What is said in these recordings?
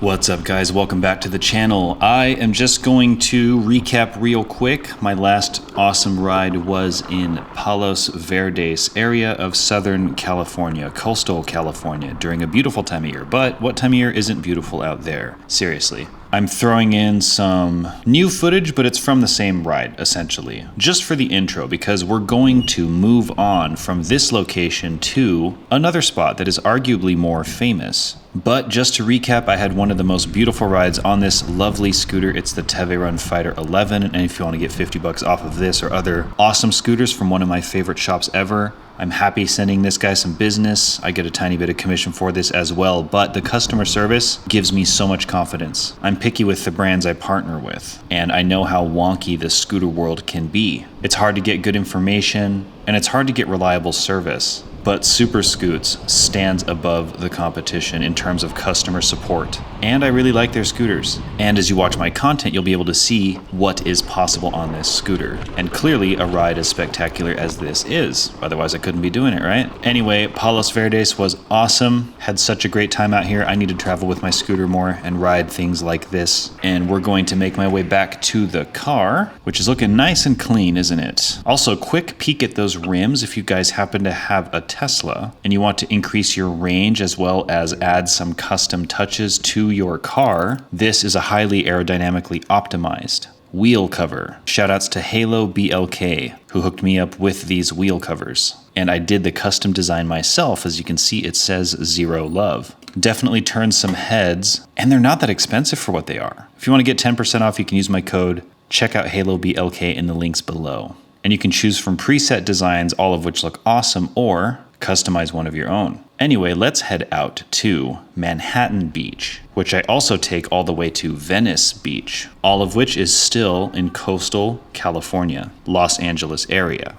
What's up, guys? Welcome back to the channel. I am just going to recap real quick. My last awesome ride was in Palos Verdes area of Southern California, coastal California, during a beautiful time of year. But what time of year isn't beautiful out there? Seriously. I'm throwing in some new footage, but it's from the same ride, essentially. Just for the intro, because we're going to move on from this location to another spot that is arguably more famous. But just to recap, I had one of the most beautiful rides on this lovely scooter. It's the Teverun Fighter 11, and if you want to get $50 off of this or other awesome scooters from one of my favorite shops ever, I'm happy sending this guy some business. I get a tiny bit of commission for this as well, but the customer service gives me so much confidence. I'm picky with the brands I partner with, and I know how wonky the scooter world can be. It's hard to get good information, and it's hard to get reliable service. But Super Scoots stands above the competition in terms of customer support. And I really like their scooters. And as you watch my content, you'll be able to see what is possible on this scooter. And clearly a ride as spectacular as this is. Otherwise I couldn't be doing it, right? Anyway, Palos Verdes was awesome. Had such a great time out here. I need to travel with my scooter more and ride things like this. And we're going to make my way back to the car, which is looking nice and clean, isn't it? Also, quick peek at those rims if you guys happen to have a Tesla and you want to increase your range as well as add some custom touches to your car. This is a highly aerodynamically optimized wheel cover. Shoutouts to Halo BLK who hooked me up with these wheel covers. And I did the custom design myself. As you can see, it says ZeroLove. Definitely turns some heads, and they're not that expensive for what they are. If you want to get 10% off, you can use my code. Check out Halo BLK in the links below. And you can choose from preset designs, all of which look awesome, or customize one of your own. Anyway, let's head out to Manhattan Beach, which I also take all the way to Venice Beach, all of which is still in coastal California, Los Angeles area.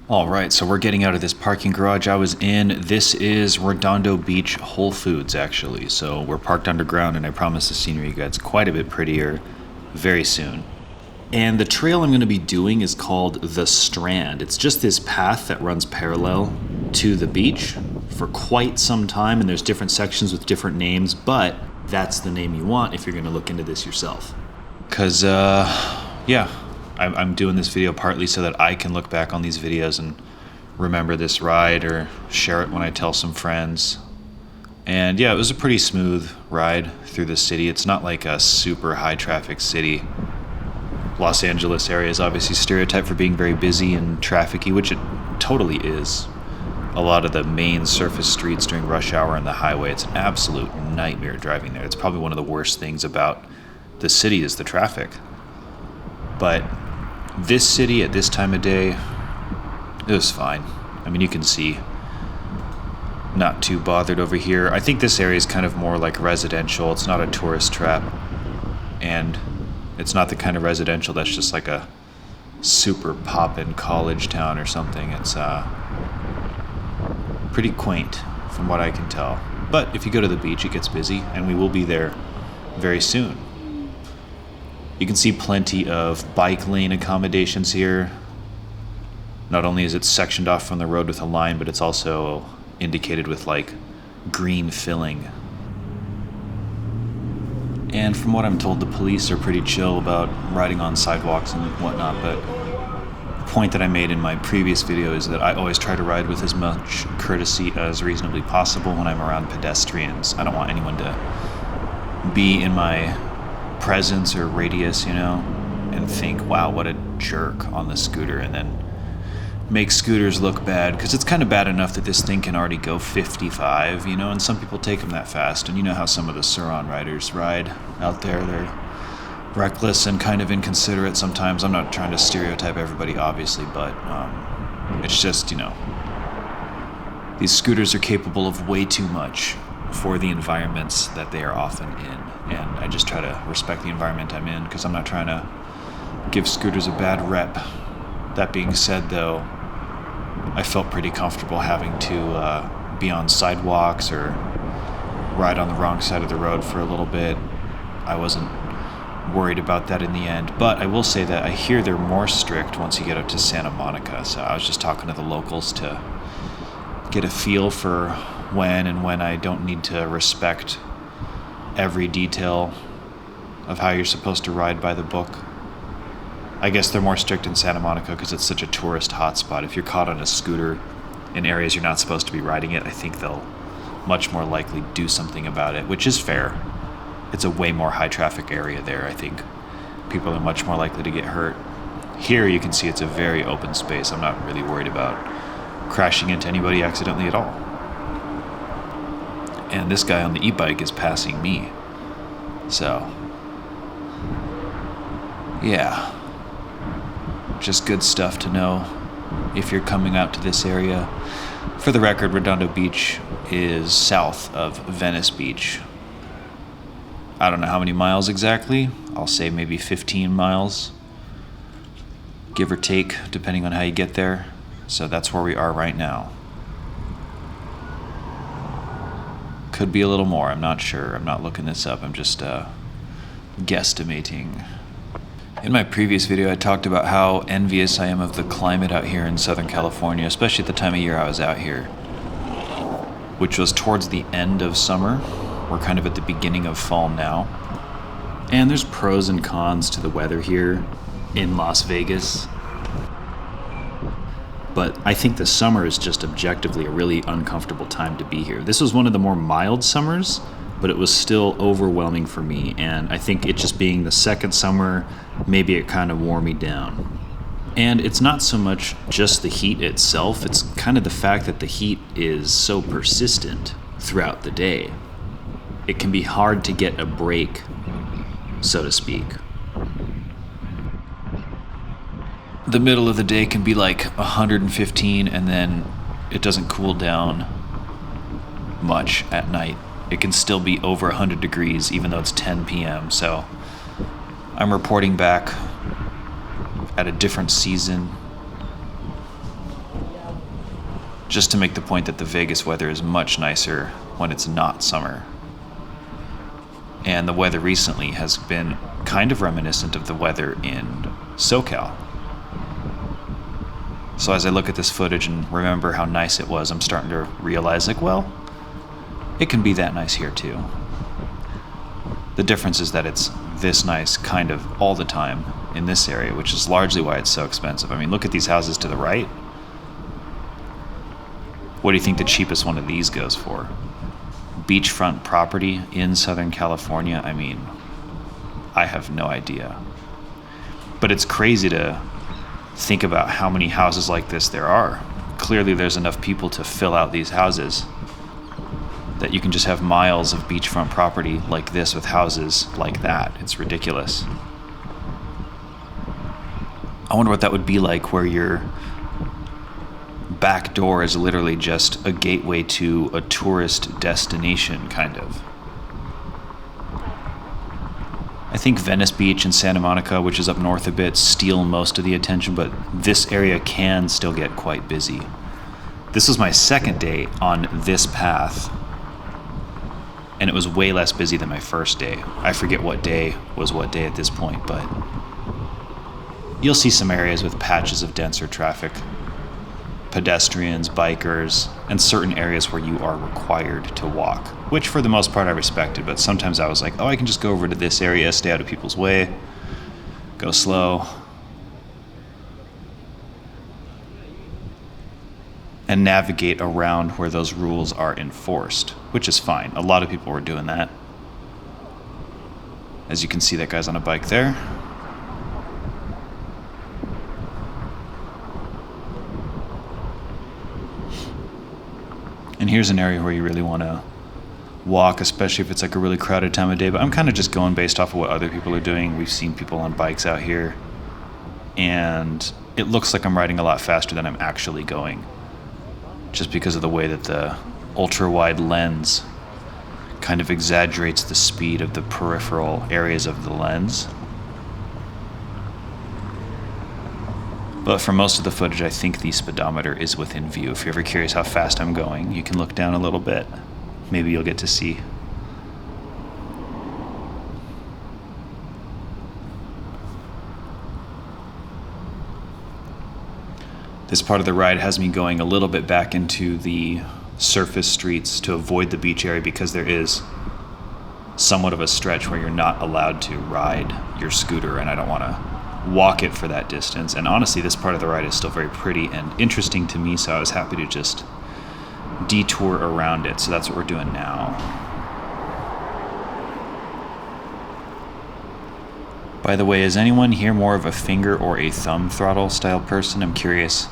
All right, so we're getting out of this parking garage I was in. This is Redondo Beach Whole Foods, actually. So we're parked underground, and I promise the scenery gets quite a bit prettier very soon. And the trail I'm going to be doing is called the Strand. It's just this path that runs parallel to the beach for quite some time, and there's different sections with different names, but that's the name you want if you're going to look into this yourself. Because, I'm doing this video partly so that I can look back on these videos and remember this ride or share it when I tell some friends. And yeah, it was a pretty smooth ride through the city. It's not like a super high traffic city. Los Angeles area is obviously stereotyped for being very busy and trafficy, which it totally is. A lot of the main surface streets during rush hour and the highway, it's an absolute nightmare driving there. It's probably one of the worst things about the city is the traffic. But this city at this time of day, it was fine. I mean, you can see, not too bothered over here. I think this area is kind of more like residential. It's not a tourist trap. And it's not the kind of residential that's just like a super poppin' college town or something. It's pretty quaint from what I can tell. But if you go to the beach, it gets busy, and we will be there very soon. You can see plenty of bike lane accommodations here. Not only is it sectioned off from the road with a line, but it's also indicated with like green filling. And from what I'm told, the police are pretty chill about riding on sidewalks and whatnot, but the point that I made in my previous video is that I always try to ride with as much courtesy as reasonably possible when I'm around pedestrians. I don't want anyone to be in my presence or radius, and think, wow, what a jerk on the scooter, and then make scooters look bad, because it's kind of bad enough that this thing can already go 55, and some people take them that fast, and you know how some of the Suron riders ride out there. They're reckless and kind of inconsiderate sometimes. I'm not trying to stereotype everybody, obviously, but it's just, these scooters are capable of way too much for the environments that they are often in, and I just try to respect the environment I'm in, because I'm not trying to give scooters a bad rep. That being said, though, I felt pretty comfortable having to be on sidewalks or ride on the wrong side of the road for a little bit. I wasn't worried about that in the end, but I will say that I hear they're more strict once you get up to Santa Monica, so I was just talking to the locals to get a feel for when I don't need to respect every detail of how you're supposed to ride by the book. I guess they're more strict in Santa Monica because it's such a tourist hotspot. If you're caught on a scooter in areas you're not supposed to be riding it, I think they'll much more likely do something about it, which is fair. It's a way more high traffic area there, I think. People are much more likely to get hurt. Here you can see it's a very open space. I'm not really worried about crashing into anybody accidentally at all. And this guy on the e-bike is passing me. So, yeah. Just good stuff to know if you're coming out to this area. For the record, Redondo Beach is south of Venice Beach. I don't know how many miles exactly. I'll say maybe 15 miles, give or take, depending on how you get there. So that's where we are right now. Could be a little more, I'm not sure. I'm not looking this up, I'm just guesstimating. In my previous video, I talked about how envious I am of the climate out here in Southern California, especially at the time of year I was out here, which was towards the end of summer. We're kind of at the beginning of fall now. And there's pros and cons to the weather here in Las Vegas. But I think the summer is just objectively a really uncomfortable time to be here. This was one of the more mild summers, but it was still overwhelming for me. And I think it just being the second summer, maybe it kind of wore me down. And it's not so much just the heat itself, it's kind of the fact that the heat is so persistent throughout the day. It can be hard to get a break, so to speak. The middle of the day can be like 115 and then it doesn't cool down much at night. It can still be over 100 degrees even though it's 10 p.m. So I'm reporting back at a different season just to make the point that the Vegas weather is much nicer when it's not summer. And the weather recently has been kind of reminiscent of the weather in SoCal. So as I look at this footage and remember how nice it was, I'm starting to realize, like, well, it can be that nice here too. The difference is that it's this nice kind of all the time in this area, which is largely why it's so expensive. I mean, look at these houses to the right. What do you think the cheapest one of these goes for? Beachfront property in Southern California? I mean, I have no idea. But it's crazy to think about how many houses like this there are. Clearly there's enough people to fill out these houses that you can just have miles of beachfront property like this with houses like that. It's ridiculous. I wonder what that would be like where your back door is literally just a gateway to a tourist destination, kind of. I think Venice Beach and Santa Monica, which is up north a bit, steal most of the attention, but this area can still get quite busy. This was my second day on this path, and it was way less busy than my first day. I forget what day was what day at this point, but you'll see some areas with patches of denser traffic. Pedestrians, bikers, and certain areas where you are required to walk, which for the most part I respected, but sometimes I was like, oh, I can just go over to this area, stay out of people's way, go slow, and navigate around where those rules are enforced, which is fine. A lot of people were doing that. As you can see, that guy's on a bike there. And here's an area where you really want to walk, especially if it's like a really crowded time of day. But I'm kind of just going based off of what other people are doing. We've seen people on bikes out here, and it looks like I'm riding a lot faster than I'm actually going, just because of the way that the ultra-wide lens kind of exaggerates the speed of the peripheral areas of the lens. But for most of the footage, I think the speedometer is within view. If you're ever curious how fast I'm going, you can look down a little bit. Maybe you'll get to see. This part of the ride has me going a little bit back into the surface streets to avoid the beach area because there is somewhat of a stretch where you're not allowed to ride your scooter, and I don't want to walk it for that distance. And honestly, this part of the ride is still very pretty and interesting to me, so I was happy to just detour around it. So that's what we're doing now. By the way, is anyone here more of a finger or a thumb throttle style person? I'm curious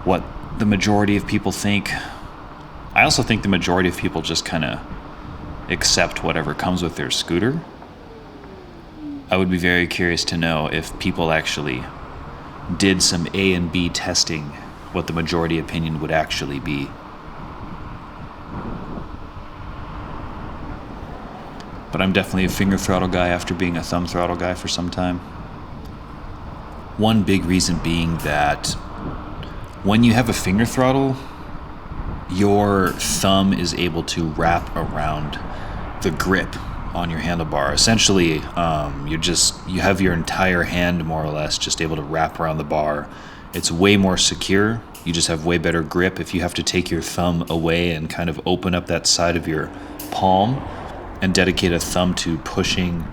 what the majority of people think. I also think the majority of people just kind of accept whatever comes with their scooter. I would be very curious to know if people actually did some A and B testing, what the majority opinion would actually be. But I'm definitely a finger throttle guy after being a thumb throttle guy for some time. One big reason being that when you have a finger throttle, your thumb is able to wrap around the grip on your handlebar. Essentially, you have your entire hand more or less just able to wrap around the bar. It's way more secure. You just have way better grip. If you have to take your thumb away and kind of open up that side of your palm and dedicate a thumb to pushing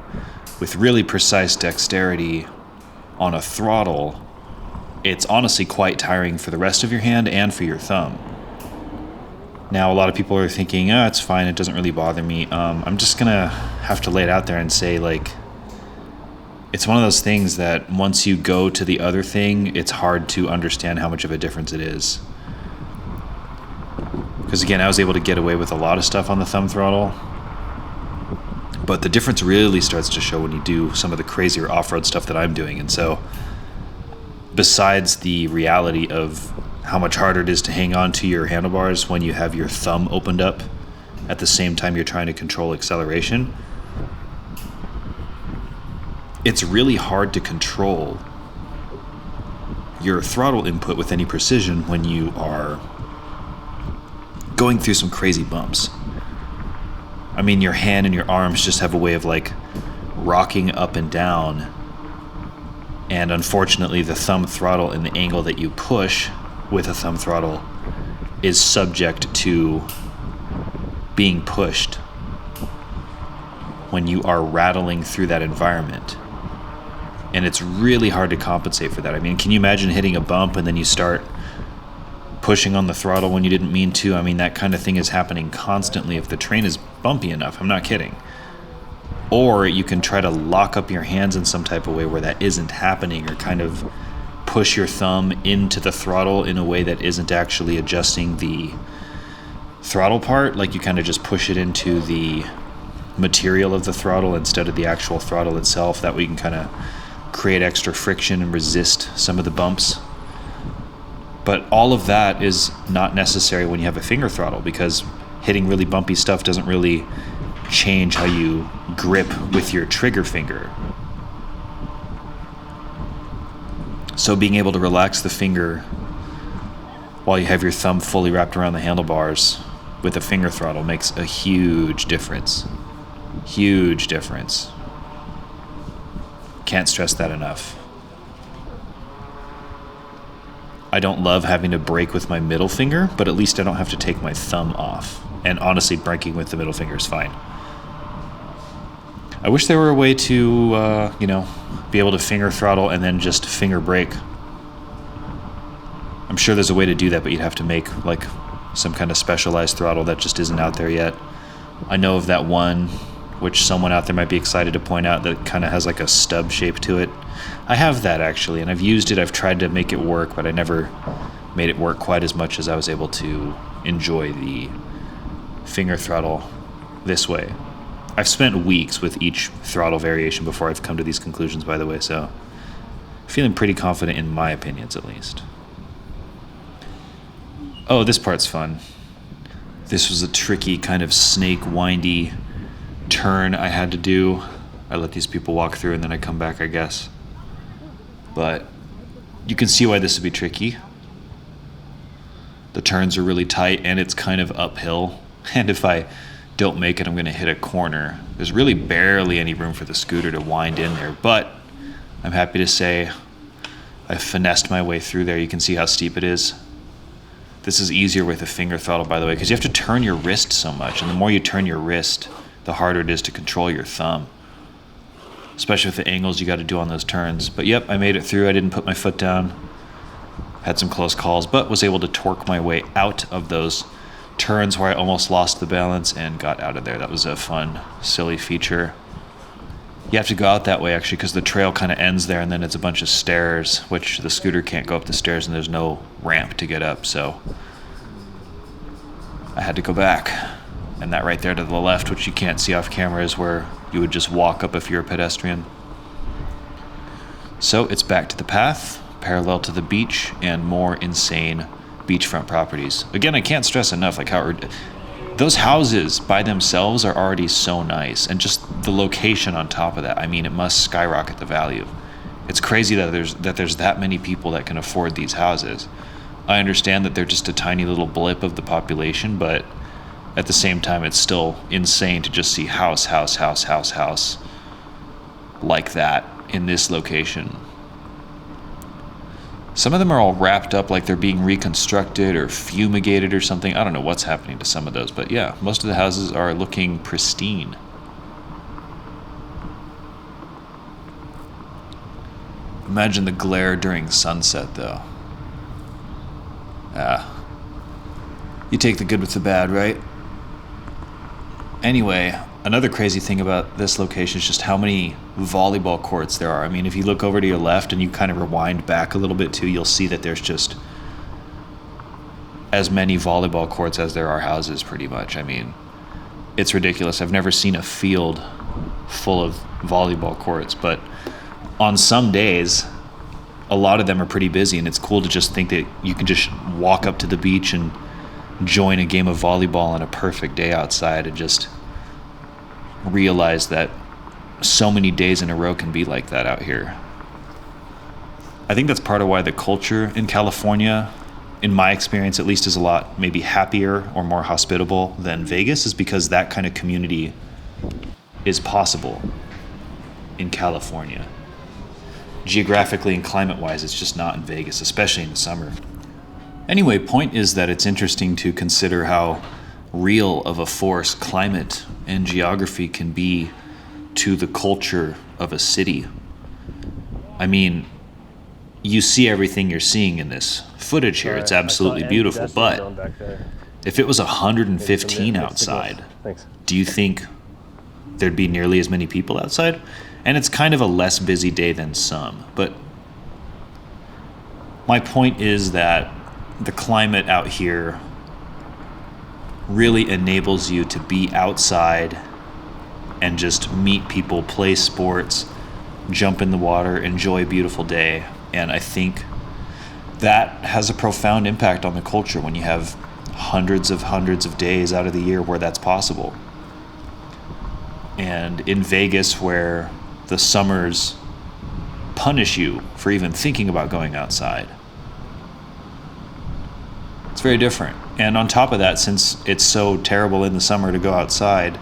with really precise dexterity on a throttle, it's honestly quite tiring for the rest of your hand and for your thumb. Now, a lot of people are thinking, oh, it's fine, it doesn't really bother me. I'm just gonna have to lay it out there and say, like, it's one of those things that once you go to the other thing, it's hard to understand how much of a difference it is. Because again, I was able to get away with a lot of stuff on the thumb throttle, but the difference really starts to show when you do some of the crazier off-road stuff that I'm doing. And so, besides the reality of how much harder it is to hang on to your handlebars when you have your thumb opened up at the same time you're trying to control acceleration, it's really hard to control your throttle input with any precision when you are going through some crazy bumps. I mean, your hand and your arms just have a way of like rocking up and down, and unfortunately the thumb throttle and the angle that you push with a thumb throttle is subject to being pushed when you are rattling through that environment. And it's really hard to compensate for that. I mean, can you imagine hitting a bump and then you start pushing on the throttle when you didn't mean to? I mean, that kind of thing is happening constantly if the terrain is bumpy enough. I'm not kidding. Or you can try to lock up your hands in some type of way where that isn't happening, or kind of push your thumb into the throttle in a way that isn't actually adjusting the throttle part. Like you kind of just push it into the material of the throttle instead of the actual throttle itself. That way you can kind of create extra friction and resist some of the bumps. But all of that is not necessary when you have a finger throttle, because hitting really bumpy stuff doesn't really change how you grip with your trigger finger. So being able to relax the finger while you have your thumb fully wrapped around the handlebars with a finger throttle makes a huge difference. Huge difference. Can't stress that enough. I don't love having to brake with my middle finger, but at least I don't have to take my thumb off. And honestly, braking with the middle finger is fine. I wish there were a way to, be able to finger throttle and then just finger brake. I'm sure there's a way to do that, but you'd have to make like some kind of specialized throttle that just isn't out there yet. I know of that one, which someone out there might be excited to point out, that kind of has like a stub shape to it. I have that actually, and I've used it. I've tried to make it work, but I never made it work quite as much as I was able to enjoy the finger throttle this way. I've spent weeks with each throttle variation before I've come to these conclusions, by the way, so feeling pretty confident in my opinions, at least. Oh, this part's fun. This was a tricky kind of snake windy turn I had to do. I let these people walk through and then I come back, I guess. But you can see why this would be tricky. The turns are really tight and it's kind of uphill. And if I don't make it, I'm going to hit a corner. There's really barely any room for the scooter to wind in there, but I'm happy to say I finessed my way through there. You can see how steep it is. This is easier with a finger throttle, by the way, because you have to turn your wrist so much, and the more you turn your wrist, the harder it is to control your thumb, especially with the angles you got to do on those turns. But yep, I made it through. I didn't put my foot down. Had some close calls, but was able to torque my way out of those turns where I almost lost the balance and got out of there. That was a fun, silly feature. You have to go out that way, actually, because the trail kind of ends there, and then it's a bunch of stairs, which the scooter can't go up the stairs, and there's no ramp to get up, so I had to go back. And that right there to the left, which you can't see off camera, is where you would just walk up if you're a pedestrian. So it's back to the path, parallel to the beach, and more insane beachfront properties. Again, I can't stress enough like how those houses by themselves are already so nice, and just the location on top of that, I mean, it must skyrocket the value. It's crazy that there's that many people that can afford these houses. I understand that they're just a tiny little blip of the population, but at the same time, it's still insane to just see house like that in this location. Some of them are all wrapped up like they're being reconstructed or fumigated or something. I don't know what's happening to some of those, but yeah, most of the houses are looking pristine. Imagine the glare during sunset, though. You take the good with the bad, right? Anyway, another crazy thing about this location is just how many volleyball courts there are. I mean, if you look over to your left and you kind of rewind back a little bit too, you'll see that there's just as many volleyball courts as there are houses, pretty much. I mean, it's ridiculous. I've never seen a field full of volleyball courts, but on some days, a lot of them are pretty busy, and it's cool to just think that you can just walk up to the beach and join a game of volleyball on a perfect day outside, and just realize that so many days in a row can be like that out here. I think that's part of why the culture in California, in my experience at least, is a lot maybe happier or more hospitable than Vegas, is because that kind of community is possible in California. Geographically and climate-wise, it's just not in Vegas, especially in the summer. Anyway, point is that it's interesting to consider how real of a force climate and geography can be to the culture of a city. I mean, you see everything you're seeing in this footage here. It's absolutely beautiful, but if it was 115 outside, do you think there'd be nearly as many people outside? And it's kind of a less busy day than some, but my point is that the climate out here really enables you to be outside and just meet people, play sports, jump in the water, enjoy a beautiful day. And I think that has a profound impact on the culture when you have hundreds of days out of the year where that's possible. And in Vegas, where the summers punish you for even thinking about going outside, it's very different. And on top of that, since it's so terrible in the summer to go outside,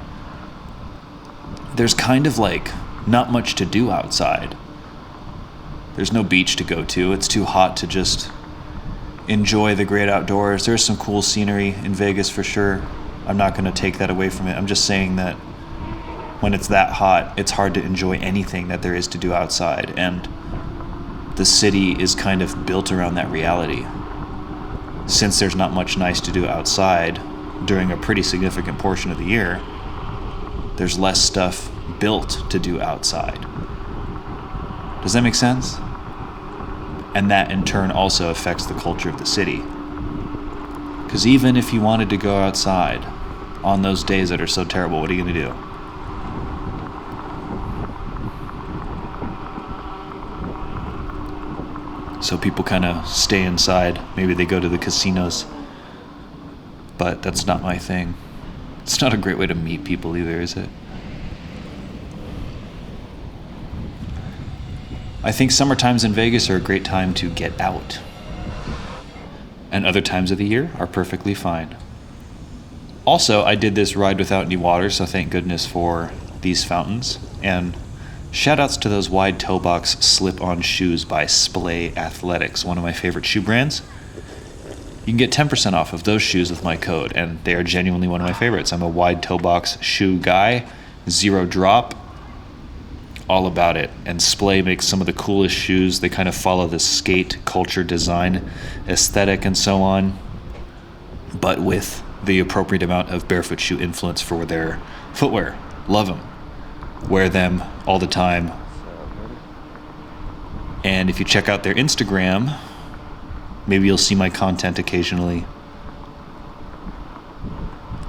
there's kind of like not much to do outside. There's no beach to go to. It's too hot to just enjoy the great outdoors. There's some cool scenery in Vegas for sure. I'm not going to take that away from it. I'm just saying that when it's that hot, it's hard to enjoy anything that there is to do outside. And the city is kind of built around that reality. Since there's not much nice to do outside during a pretty significant portion of the year, there's less stuff built to do outside. Does that make sense? And that in turn also affects the culture of the city. Because even if you wanted to go outside on those days that are so terrible, what are you going to do? So people kind of stay inside. Maybe they go to the casinos. But that's not my thing. It's not a great way to meet people either, is it? I think summer times in Vegas are a great time to get out. And other times of the year are perfectly fine. Also, I did this ride without any water, so thank goodness for these fountains. And shoutouts to those wide toe box slip-on shoes by Splay Athletics, one of my favorite shoe brands. You can get 10% off of those shoes with my code, and they are genuinely one of my favorites. I'm a wide toe box shoe guy, Zero Drop, all about it. And Splay makes some of the coolest shoes. They kind of follow the skate culture design aesthetic and so on, but with the appropriate amount of barefoot shoe influence for their footwear. Love them. Wear them all the time. And if you check out their Instagram, maybe you'll see my content occasionally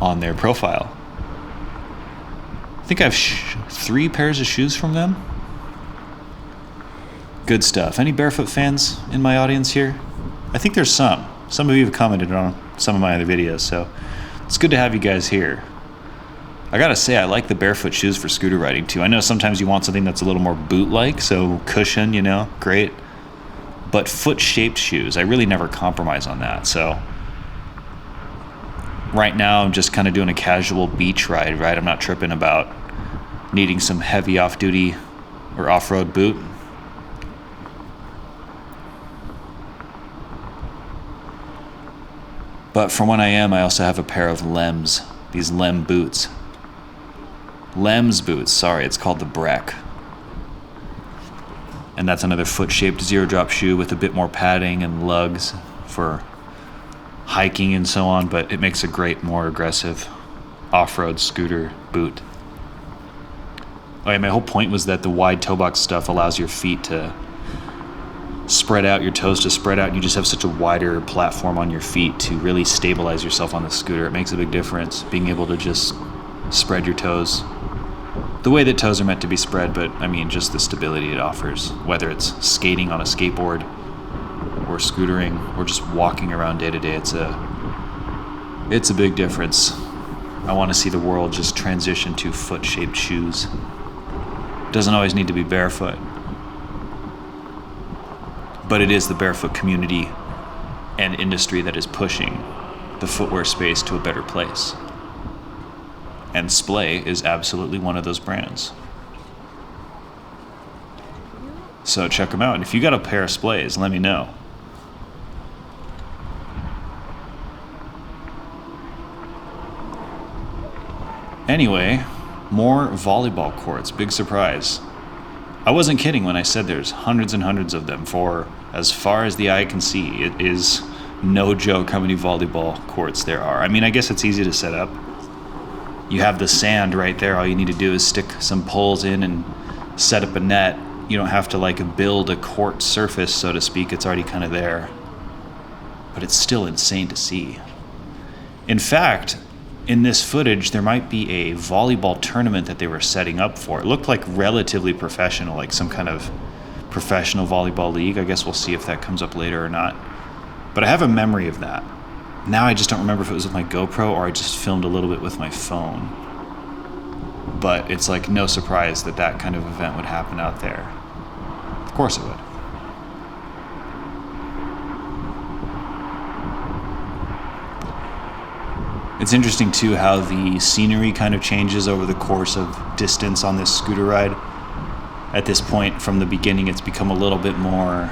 on their profile. I think I have 3 pairs of shoes from them. Good stuff. Any Barefoot fans in my audience here? I think there's some. Some of you have commented on some of my other videos, so it's good to have you guys here. I gotta say, I like the Barefoot shoes for scooter riding too. I know sometimes you want something that's a little more boot-like, so cushion, great. But foot-shaped shoes, I really never compromise on that, so right now, I'm just kind of doing a casual beach ride, right? I'm not tripping about needing some heavy off-duty or off-road boot. But for when I am, I also have a pair of Lems, these Lem boots. Lems boots, sorry, it's called the Breck. And that's another foot-shaped zero-drop shoe with a bit more padding and lugs for hiking and so on, but it makes a great, more aggressive off-road scooter boot. Okay, my whole point was that the wide toe box stuff allows your feet to spread out, your toes to spread out, and you just have such a wider platform on your feet to really stabilize yourself on the scooter. It makes a big difference, being able to just spread your toes the way that toes are meant to be spread, but I mean just the stability it offers, whether it's skating on a skateboard or scootering or just walking around day to day. It's a big difference. I want to see the world just transition to foot-shaped shoes. It doesn't always need to be barefoot, but it is the barefoot community and industry that is pushing the footwear space to a better place. And Splay is absolutely one of those brands. So check them out. And if you got a pair of Splays, let me know. Anyway, more volleyball courts. Big surprise. I wasn't kidding when I said there's hundreds and hundreds of them. For as far as the eye can see, it is no joke how many volleyball courts there are. I mean, I guess it's easy to set up. You have the sand right there. All you need to do is stick some poles in and set up a net. You don't have to build a court surface, so to speak. It's already kind of there. But it's still insane to see. In fact, in this footage, there might be a volleyball tournament that they were setting up for. It looked like relatively professional, like some kind of professional volleyball league. I guess we'll see if that comes up later or not. But I have a memory of that. Now I just don't remember if it was with my GoPro or I just filmed a little bit with my phone. But it's no surprise that that kind of event would happen out there. Of course it would. It's interesting too how the scenery kind of changes over the course of distance on this scooter ride. At this point, from the beginning, it's become a little bit more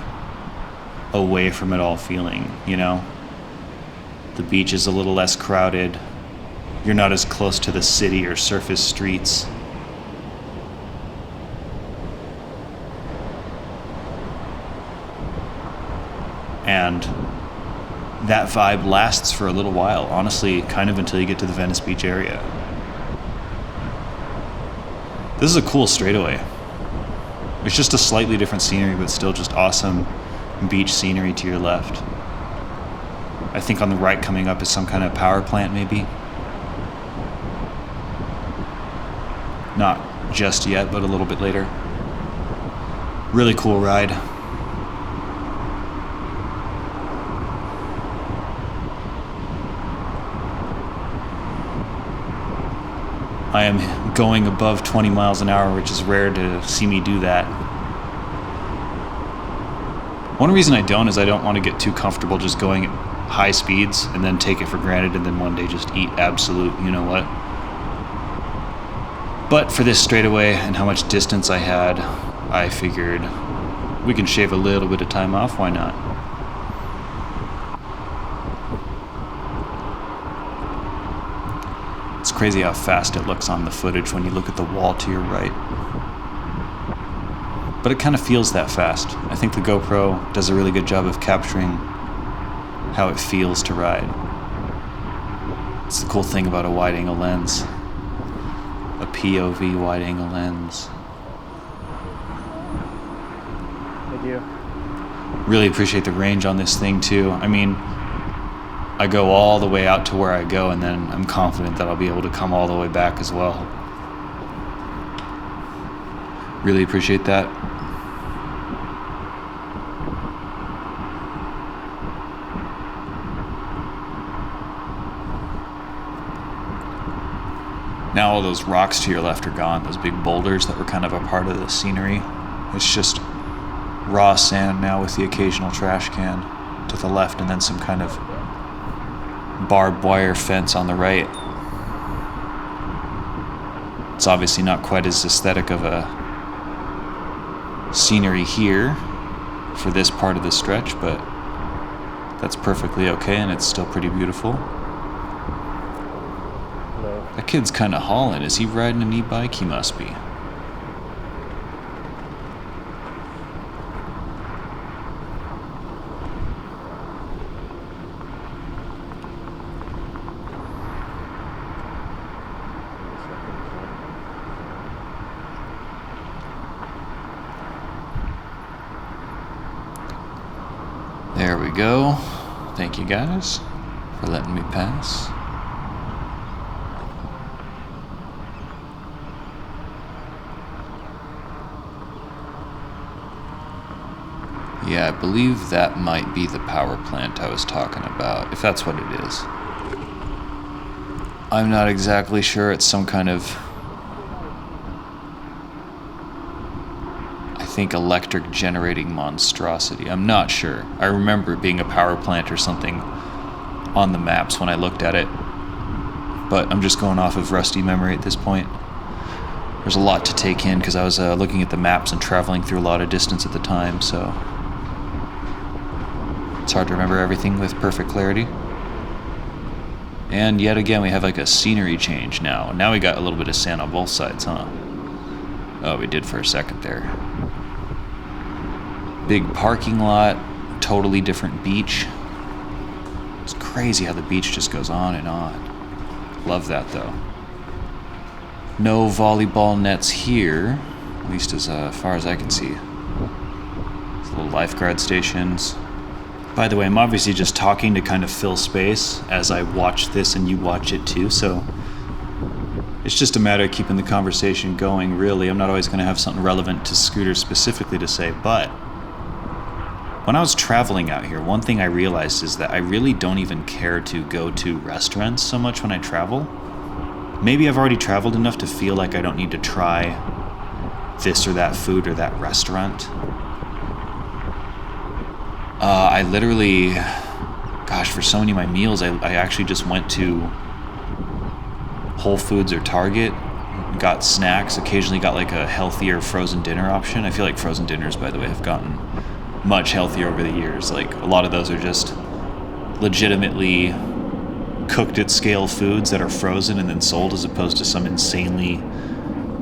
away from it all feeling, The beach is a little less crowded. You're not as close to the city or surface streets. And that vibe lasts for a little while, honestly, kind of until you get to the Venice Beach area. This is a cool straightaway. It's just a slightly different scenery, but still just awesome beach scenery to your left. I think on the right coming up is some kind of power plant, maybe. Not just yet, but a little bit later. Really cool ride. I am going above 20 miles an hour, which is rare to see me do that. One reason I don't is I don't want to get too comfortable just going at high speeds and then take it for granted and then one day just eat absolute you-know-what. But for this straightaway and how much distance I had, I figured we can shave a little bit of time off, why not? crazy how fast it looks on the footage when you look at the wall to your right. But it kind of feels that fast. I think the GoPro does a really good job of capturing how it feels to ride. It's the cool thing about a wide-angle lens. A POV wide-angle lens. Thank you. Really appreciate the range on this thing too. I mean, I go all the way out to where I go, and then I'm confident that I'll be able to come all the way back as well. Really appreciate that. Now all those rocks to your left are gone, those big boulders that were kind of a part of the scenery. It's just raw sand now with the occasional trash can to the left, and then some kind of barbed wire fence on the right. It's obviously not quite as aesthetic of a scenery here for this part of the stretch, but that's perfectly okay, and it's still pretty beautiful. That kid's kind of hauling. Is he riding an e-bike? He must be. There we go. Thank you guys for letting me pass. Yeah, I believe that might be the power plant I was talking about, if that's what it is. I'm not exactly sure. It's some kind of, I think, electric generating monstrosity. I'm not sure. I remember it being a power plant or something on the maps when I looked at it, but I'm just going off of rusty memory at this point. There's a lot to take in because I was looking at the maps and traveling through a lot of distance at the time, so it's hard to remember everything with perfect clarity. And yet again, we have like a scenery change now. Now we got a little bit of sand on both sides, huh? Oh, we did for a second there. Big parking lot, totally different beach. It's crazy how the beach just goes on and on. Love that though. No volleyball nets here, at least as far as I can see. These little lifeguard stations. By the way, I'm obviously just talking to kind of fill space as I watch this and you watch it too, so it's just a matter of keeping the conversation going, really. I'm not always going to have something relevant to scooters specifically to say, but when I was traveling out here, one thing I realized is that I really don't even care to go to restaurants so much when I travel. Maybe I've already traveled enough to feel like I don't need to try this or that food or that restaurant. I literally, gosh, for so many of my meals, I actually just went to Whole Foods or Target, got snacks, occasionally got like a healthier frozen dinner option. I feel like frozen dinners, by the way, have gotten much healthier over the years. Like, a lot of those are just legitimately cooked at scale foods that are frozen and then sold, as opposed to some insanely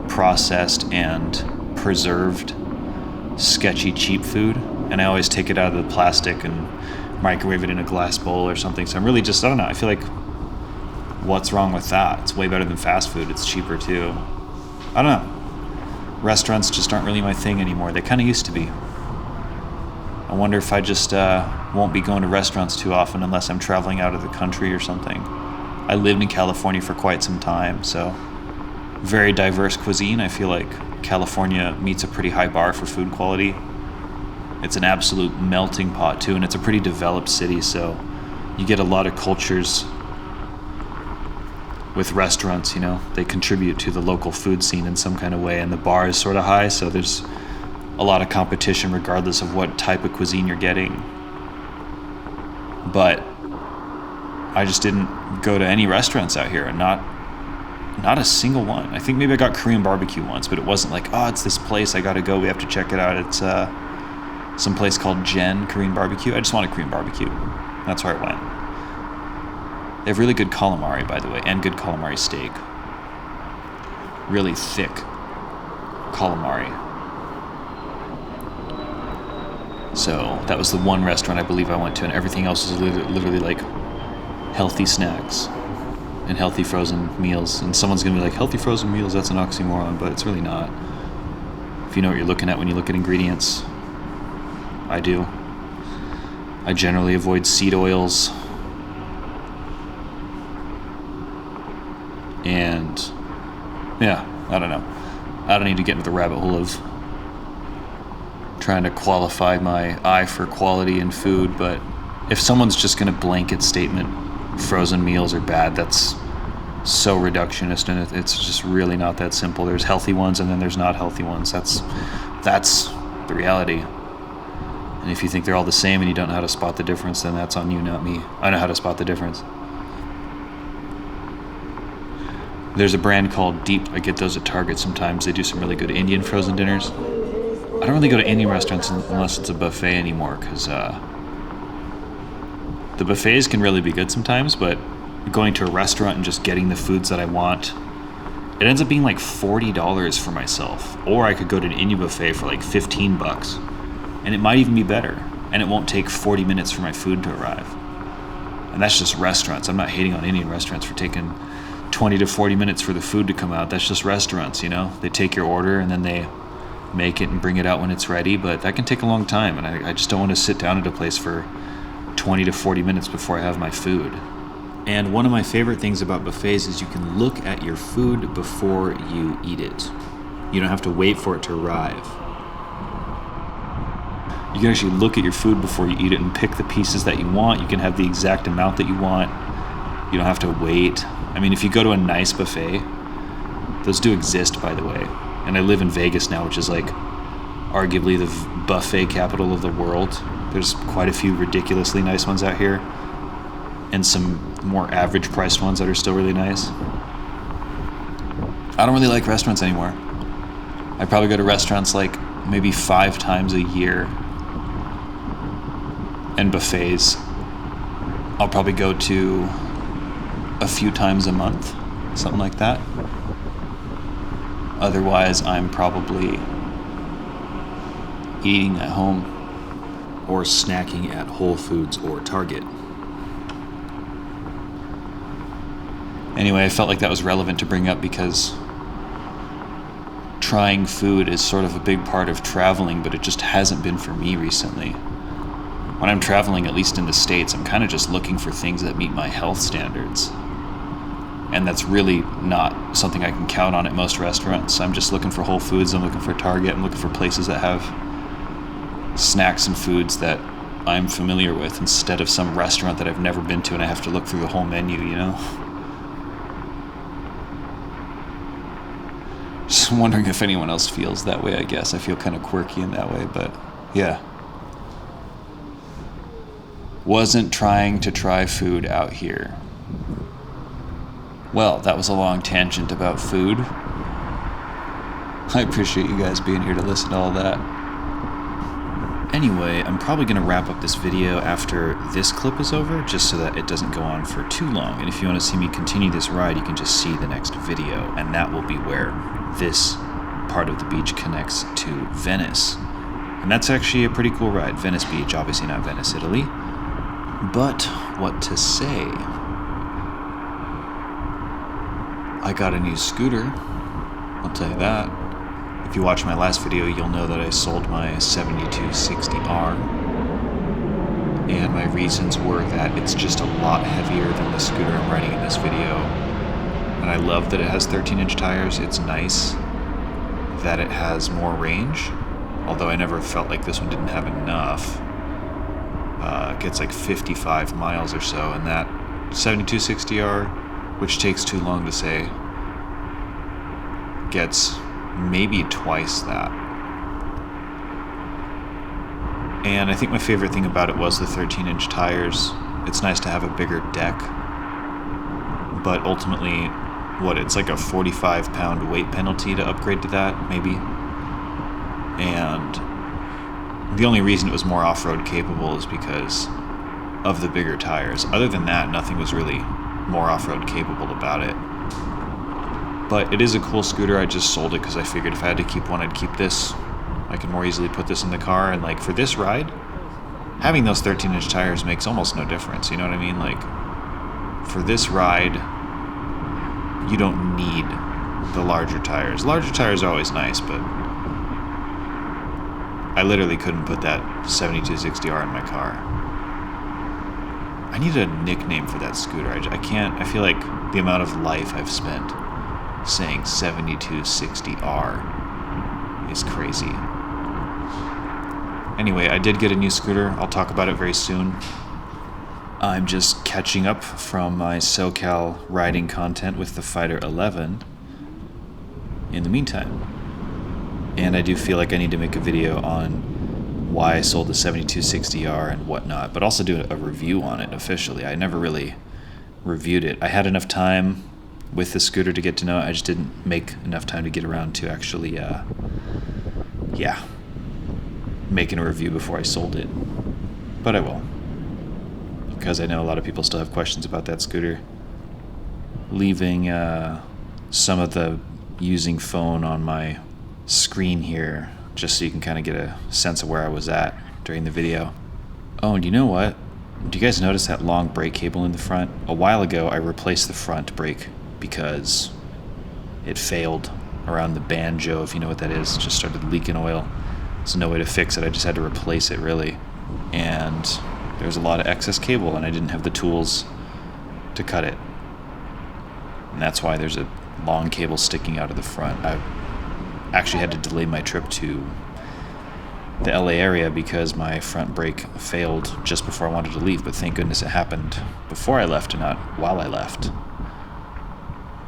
processed and preserved, sketchy, cheap food. And I always take it out of the plastic and microwave it in a glass bowl or something. So I'm really just, I don't know, I feel like, what's wrong with that? It's way better than fast food. It's cheaper too. I don't know. Restaurants just aren't really my thing anymore. They kind of used to be. I wonder if I just won't be going to restaurants too often unless I'm traveling out of the country or something. I lived in California for quite some time, so very diverse cuisine. I feel like California meets a pretty high bar for food quality. It's an absolute melting pot too, and it's a pretty developed city, so you get a lot of cultures with restaurants, you know. They contribute to the local food scene in some kind of way, and the bar is sort of high, so there's a lot of competition regardless of what type of cuisine you're getting. But I just didn't go to any restaurants out here, and not a single one. I think maybe I got Korean barbecue once, but it wasn't like, oh, it's this place, I gotta go, we have to check it out. It's some place called Jen Korean Barbecue. I just wanted Korean barbecue. That's where I went. They have really good calamari, by the way, and good calamari steak. really thick calamari. So that was the one restaurant I believe I went to, and everything else was literally like healthy snacks and healthy frozen meals. And someone's gonna be like, healthy frozen meals, that's an oxymoron, but it's really not. If you know what you're looking at when you look at ingredients. I do. I generally avoid seed oils. And yeah, I don't know. I don't need to get into the rabbit hole of trying to qualify my eye for quality in food, but if someone's just going to blanket statement frozen meals are bad, that's so reductionist, and it's just really not that simple. There's healthy ones and then there's not healthy ones. That's the reality. And if you think they're all the same and you don't know how to spot the difference, then that's on you, not me. I know how to spot the difference. There's a brand called Deep. I get those at Target sometimes. They do some really good Indian frozen dinners. I don't really go to Indian restaurants unless it's a buffet anymore, because the buffets can really be good sometimes, but going to a restaurant and just getting the foods that I want, it ends up being like $40 for myself. Or I could go to an Indian buffet for like $15, and it might even be better, and it won't take 40 minutes for my food to arrive. And that's just restaurants. I'm not hating on Indian restaurants for taking 20 to 40 minutes for the food to come out. That's just restaurants, you know? They take your order and then they make it and bring it out when it's ready, but that can take a long time, and I just don't want to sit down at a place for 20 to 40 minutes before I have my food. And one of my favorite things about buffets is you can look at your food before you eat it. You don't have to wait for it to arrive. You can actually look at your food before you eat it and pick the pieces that you want. You can have the exact amount that you want. You don't have to wait. I mean, if you go to a nice buffet, those do exist, by the way. And I live in Vegas now, which is like arguably the buffet capital of the world. There's quite a few ridiculously nice ones out here, and some more average priced ones that are still really nice. I don't really like restaurants anymore. I probably go to restaurants like maybe 5 times a year, and buffets I'll probably go to a few times a month, something like that. Otherwise, I'm probably eating at home or snacking at Whole Foods or Target. Anyway, I felt like that was relevant to bring up because trying food is sort of a big part of traveling, but it just hasn't been for me recently. When I'm traveling, at least in the States, I'm kind of just looking for things that meet my health standards. And that's really not something I can count on at most restaurants. I'm just looking for Whole Foods, I'm looking for Target, I'm looking for places that have snacks and foods that I'm familiar with, instead of some restaurant that I've never been to and I have to look through the whole menu, you know? Just wondering if anyone else feels that way, I guess. I feel kind of quirky in that way, but yeah. Wasn't trying to try food out here. Well, that was a long tangent about food. I appreciate you guys being here to listen to all that. Anyway, I'm probably going to wrap up this video after this clip is over, just so that it doesn't go on for too long. And if you want to see me continue this ride, you can just see the next video, and that will be where this part of the beach connects to Venice. And that's actually a pretty cool ride. Venice Beach, obviously not Venice, Italy. But what to say? I got a new scooter, I'll tell you that. If you watch my last video, you'll know that I sold my 7260R. And my reasons were that it's just a lot heavier than the scooter I'm riding in this video. And I love that it has 13-inch tires. It's nice that it has more range, although I never felt like this one didn't have enough. It gets like 55 miles or so, and that 7260R, which takes too long to say, gets maybe twice that. And I think my favorite thing about it was the 13-inch tires. It's nice to have a bigger deck, but ultimately, it's like a 45-pound weight penalty to upgrade to that, maybe. And the only reason it was more off-road capable is because of the bigger tires. Other than that, nothing was really more off-road capable about it. But it is a cool scooter. I just sold it because I figured if I had to keep one, I'd keep this. I can more easily put this in the car, and like for this ride, having those 13-inch tires makes almost no difference. You know what I mean? Like for this ride, you don't need the larger tires. Larger tires are always nice, but I literally couldn't put that 7260R in my car. I need a nickname for that scooter. I can't. I feel like the amount of life I've spent saying 7260R is crazy. Anyway, I did get a new scooter. I'll talk about it very soon. I'm just catching up from my SoCal riding content with the Fighter 11 in the meantime. And I do feel like I need to make a video on why I sold the 7260R and whatnot, but also do a review on it officially. I never really reviewed it. I had enough time with the scooter to get to know it. I just didn't make enough time to get around to actually, making a review before I sold it. But I will, because I know a lot of people still have questions about that scooter. Leaving some of the using phone on my screen here, just so you can kind of get a sense of where I was at during the video. Oh, and you know what? Do you guys notice that long brake cable in the front? A while ago, I replaced the front brake because it failed around the banjo, if you know what that is. It just started leaking oil. There's no way to fix it. I just had to replace it, really. And there was a lot of excess cable, and I didn't have the tools to cut it. And that's why there's a long cable sticking out of the front. I actually had to delay my trip to the LA area because my front brake failed just before I wanted to leave, but thank goodness it happened before I left and not while I left,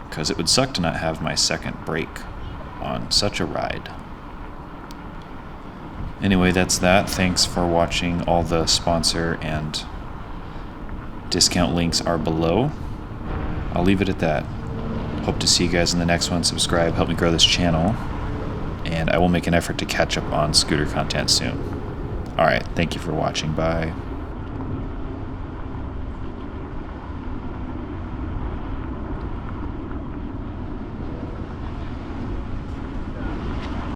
because it would suck to not have my second brake on such a ride. Anyway, that's that. Thanks for watching. All the sponsor and discount links are below. I'll leave it at that. Hope to see you guys in the next one. Subscribe, help me grow this channel, and I will make an effort to catch up on scooter content soon. Alright, thank you for watching. Bye.